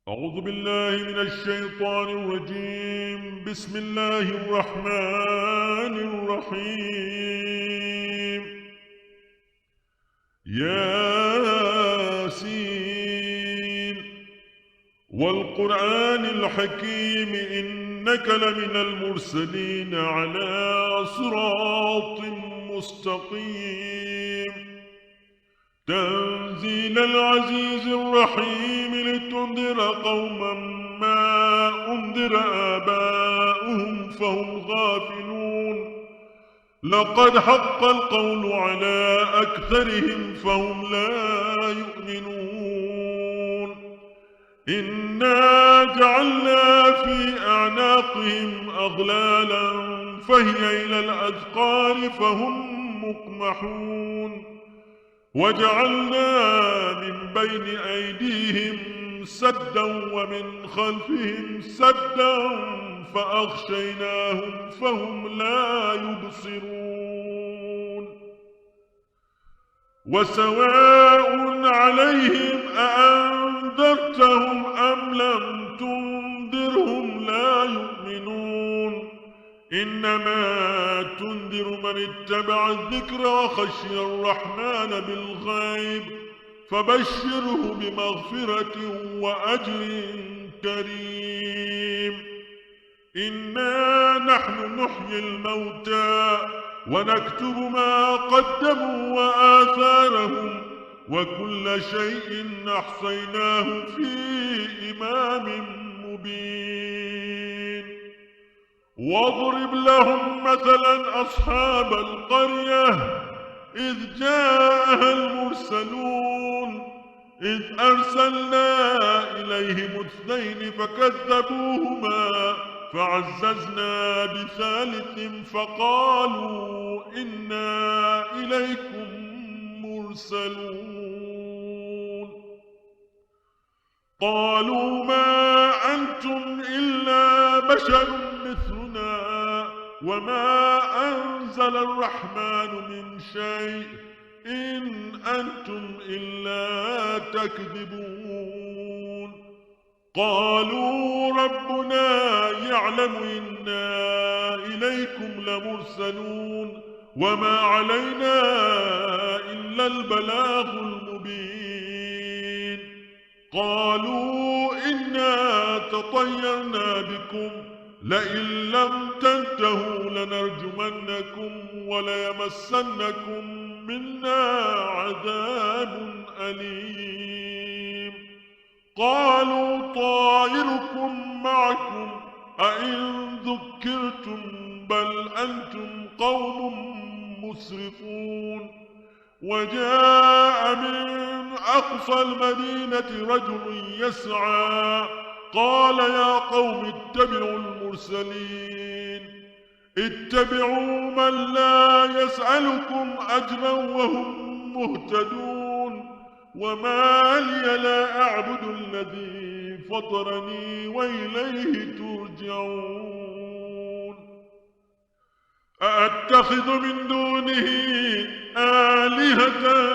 أعوذ بالله من الشيطان الرجيم. بسم الله الرحمن الرحيم. ياسين والقرآن الحكيم إنك لمن المرسلين على صراط مستقيم. تنزيل العزيز الرحيم لتنذر قوما ما أنذر آباؤهم فهم غافلون. لقد حق القول على أكثرهم فهم لا يؤمنون. إنا جعلنا في أعناقهم أغلالا فهي إلى الأذقان فهم مقمحون. وجعلنا من بين أيديهم سدا ومن خلفهم سدا فأغشيناهم فهم لا يبصرون. وسواء عليهم أأنذرتهم أم لم تنذرهم لا يؤمنون. إنما تنذر من اتبع الذكر وخشي الرحمن بالغيب فبشره بمغفرة وأجر كريم. إنا نحن نحيي الموتى ونكتب ما قدموا وآثارهم وكل شيء أحصيناه في إمام مبين. واضرب لهم مثلا أصحاب القرية إذ جاءها المرسلون إذ أرسلنا إليهم اثنين فكذبوهما فعززنا بثالث فقالوا إنا إليكم مرسلون. قالوا ما أنتم إلا بشر مثلنا وما أنزل الرحمن من شيء إن أنتم إلا تكذبون. قالوا ربنا يعلم إنا إليكم لمرسلون وما علينا إلا البلاغ المبين. قالوا إنا تطيرنا بكم لئن لم تنتهوا لنرجمنكم وليمسنكم منا عذاب أليم. قالوا طائركم معكم أئن ذكرتم بل أنتم قوم مسرفون. وجاء من أقصى المدينة رجل يسعى قال يا قوم اتبعوا المرسلين اتبعوا من لا يسألكم أجرا وهم مهتدون. وما لي لا أعبد الذي فطرني وإليه ترجعون. أأتخذ من دونه آلهة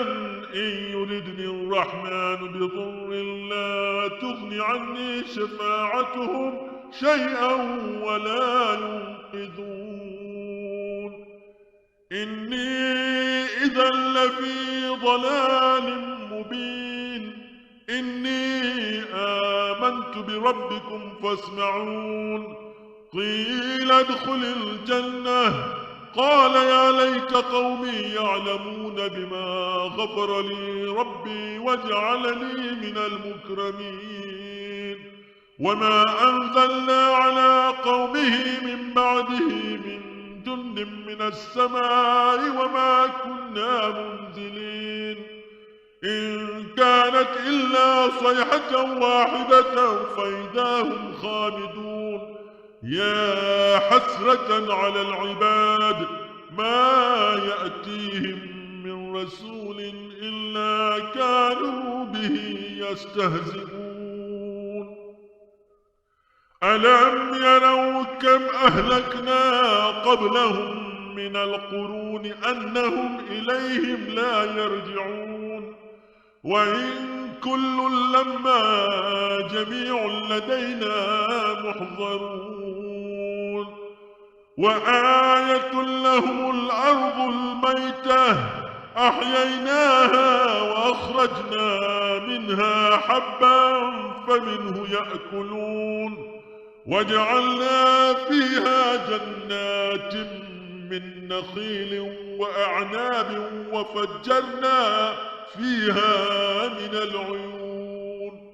إن يردني الرحمن بضر لا تغن عني شفاعتهم شيئا ولا ينقذون. إني إذا لفي ضلال مبين. إني آمنت بربكم فاسمعون. قيل ادخل الجنة قال يا ليت قومي يعلمون بما غفر لي ربي وجعلني من المكرمين. وما أنزلنا على قومه من بعده من جند من السماء وما كنا منزلين. إن كانت إلا صيحة واحدة فإذا هم خامدون. يا حسرة على العباد ما يأتيهم من رسول إلا كانوا به يستهزئون. ألم يروا كم أهلكنا قبلهم من القرون أنهم إليهم لا يرجعون. وإن كل لما جميع لدينا محضرون وآية لهم الأرض الميتة أحييناها وأخرجنا منها حبا فمنه يأكلون وجعلنا فيها جنات من نخيل وأعناب وفجرنا فيها من العيون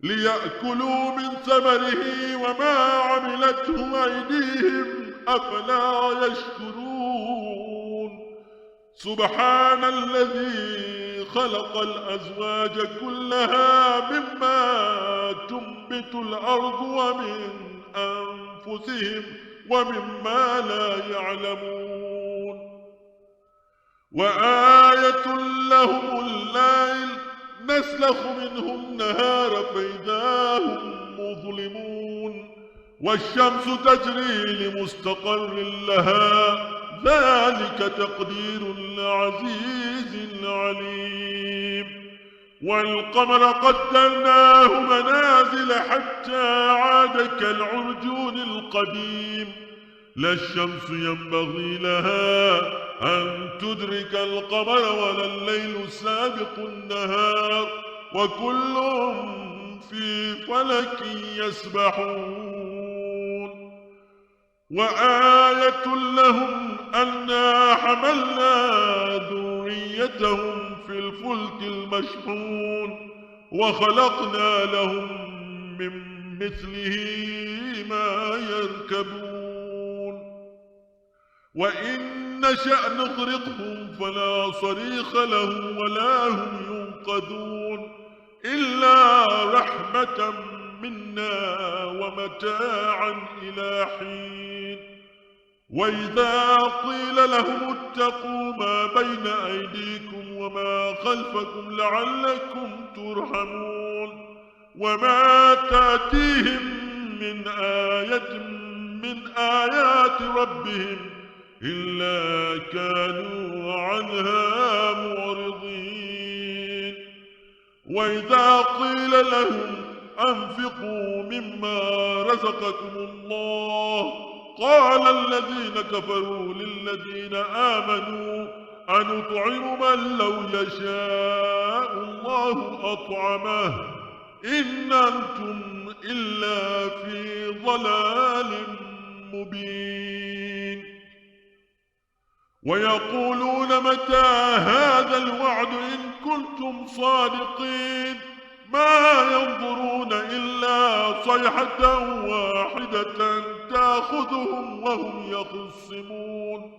ليأكلوا من ثمره وما عملته أيديهم أفلا يشكرون سبحان الذي خلق الأزواج كلها مما تنبت الأرض ومن أنفسهم ومما لا يعلمون وآية لهم الليل نسلخ منه النهار فإذا هم مظلمون والشمس تجري لمستقر لها ذلك تقدير العزيز العليم والقمر قدرناه منازل حتى عاد كالعرجون القديم لا الشمس ينبغي لها أن تدرك القمر ولا الليل سابق النهار وكل في فلك يسبحون وآية لهم أنا حملنا ذريتهم في الفلك المشحون وخلقنا لهم من مثله ما يركبون وإن نشأ نغرقهم فلا صريخ لهم ولا هم ينقذون إلا رحمة منا ومتاعا إلى حين وإذا قيل لهم اتقوا ما بين أيديكم وما خلفكم لعلكم ترحمون وما تأتيهم من آية من آيات ربهم إلا كانوا عنها معرضين وإذا قيل لهم أنفقوا مما رزقكم الله قال الذين كفروا للذين آمنوا أنطعم من لو يشاء الله أطعمه إن أنتم إلا في ضلال مبين ويقولون متى هذا الوعد إن كنتم صادقين ما ينظرون إلا صيحة واحدة تأخذهم وهم يخصمون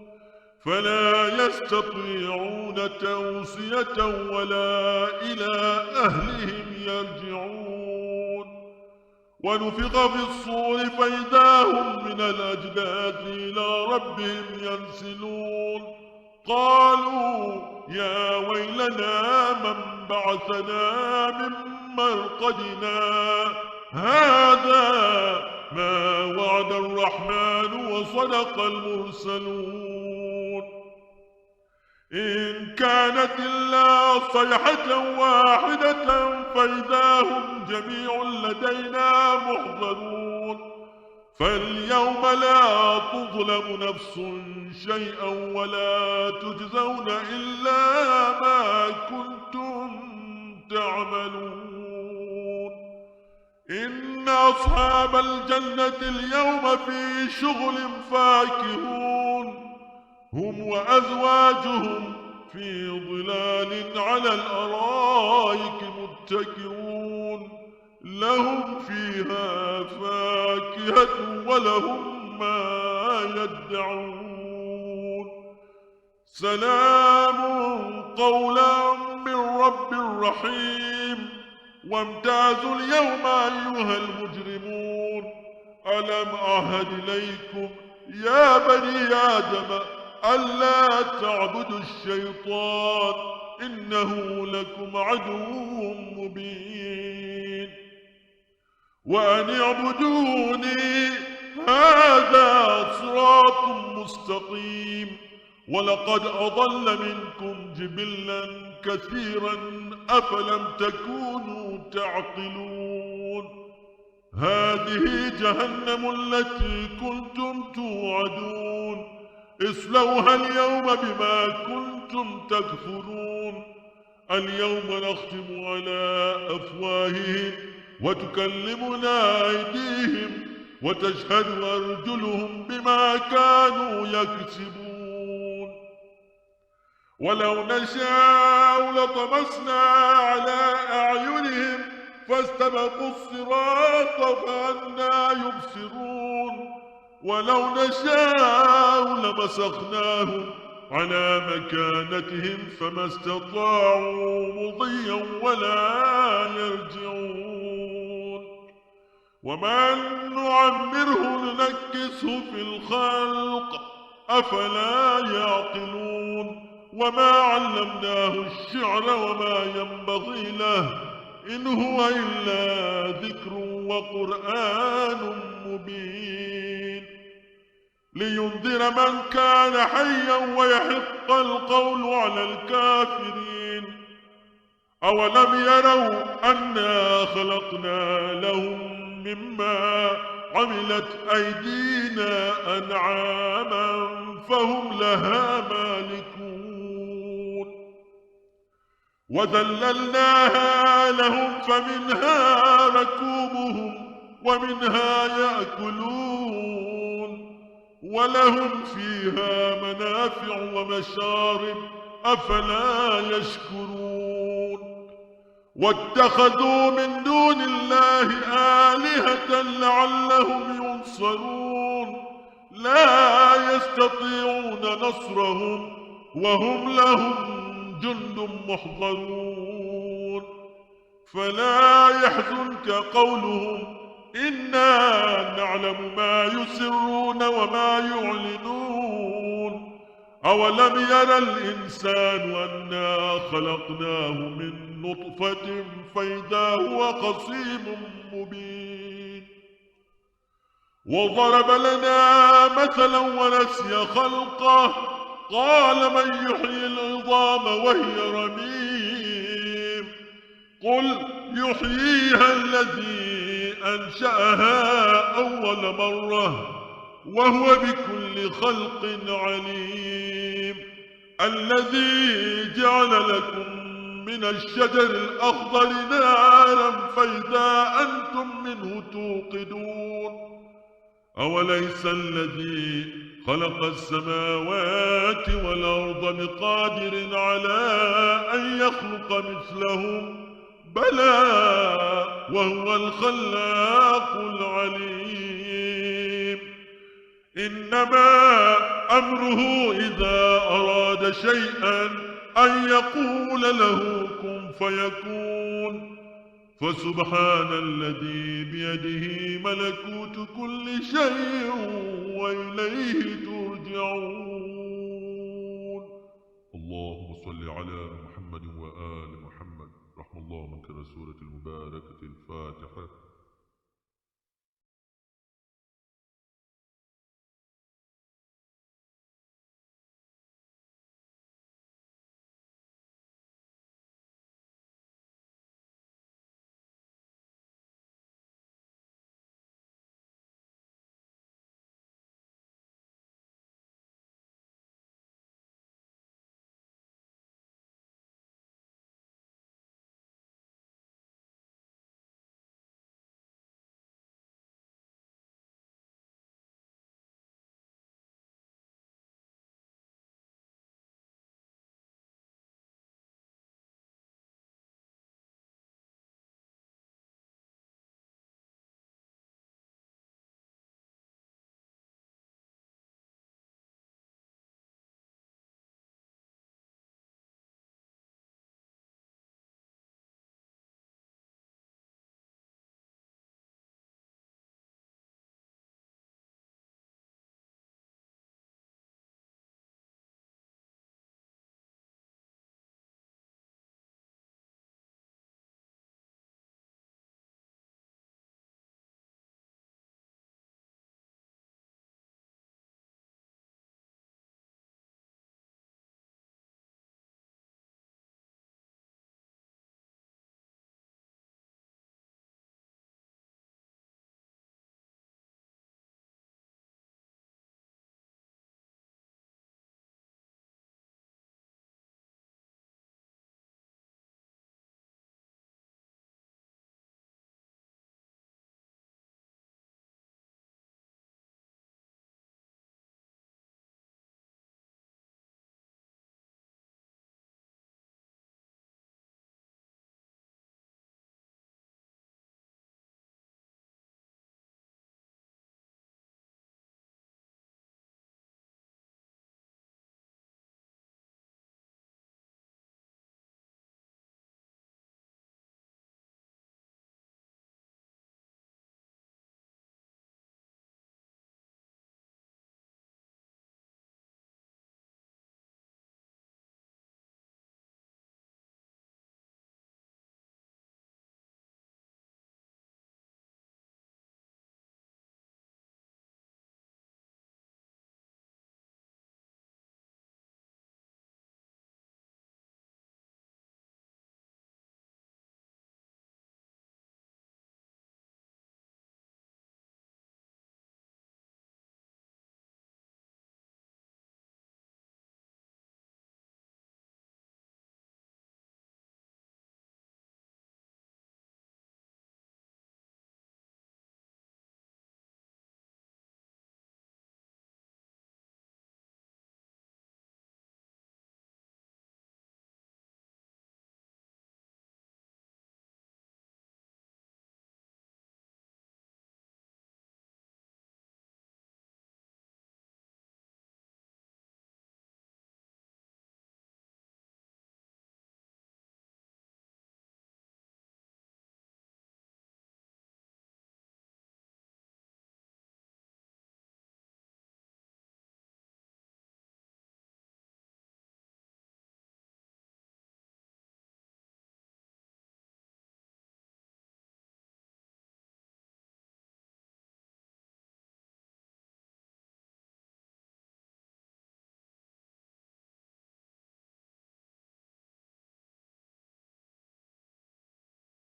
فلا يستطيعون توصية ولا إلى أهلهم يرجعون ونفخ في الصور فإذا هم من الأجداث إلى ربهم ينسلون قالوا يا ويلنا من بعثنا من مرقدنا هذا ما وعد الرحمن وصدق المرسلون إن كانت إلا صيحة واحدة فإذا هم جميع لدينا محضرون فاليوم لا تظلم نفس شيئا ولا تجزون إلا ما كنتم تعملون إن أصحاب الجنة اليوم في شغل فاكهون هم وأزواجهم في ظلال على الأرائك متكئون لهم فيها فاكهة ولهم ما يدعون سلام قولا من رب رحيم وامتازوا اليوم أيها المجرمون ألم أعهد إليكم يا بني آدم ألا تعبدوا الشيطان إنه لكم عدو مبين وأن اعبدوني هذا صراط مستقيم ولقد أضل منكم جبلا كثيرا أفلم تكونوا تعقلون هذه جهنم التي كنتم توعدون اصلوها اليوم بما كنتم تكفرون اليوم نختم على أفواههم وتكلمنا أيديهم وتشهد أرجلهم بما كانوا يكسبون ولو نشاء لطمسنا على أعينهم فاستبقوا الصراط فأنى يبصرون ولو نشاء لمسخناهم على مكانتهم فما استطاعوا مضيا ولا يرجعون ومن نعمره ننكسه في الخلق أفلا يعقلون وما علمناه الشعر وما ينبغي له إن هو إلا ذكر وقرآن مبين لينذر من كان حيا ويحق القول على الكافرين أولم يروا أنا خلقنا لهم مما عملت أيدينا أنعاما فهم لها مالكون وذللناها لهم فمنها ركوبهم ومنها يأكلون ولهم فيها منافع ومشارب أفلا يشكرون واتخذوا من دون الله آلهة لعلهم ينصرون لا يستطيعون نصرهم وهم لهم جند محضرون فلا يحزنك قولهم إنا نعلم ما يسرون وما يعلنون أولم ير الإنسان أنا خلقناه من نطفة فإذا هو خصيم مبين وضرب لنا مثلا ونسي خلقه قال من يحيي العظام وهي رميم قل يحييها الذي أنشأها أول مرة وهو بكل خلق عليم الذي جعل لكم من الشجر الأخضر نارا فإذا أنتم منه توقدون أوليس الذي خلق السماوات والأرض بقادر على أن يخلق مثلهم بلى وهو الخلاق العليم إنما أمره إذا أراد شيئا أن يقول له كن فيكون فسبحان الذي بيده ملكوت كل شيء وإليه ترجعون اللهم صل على محمد وآل محمد رحم الله منك سورة المباركة الفاتحة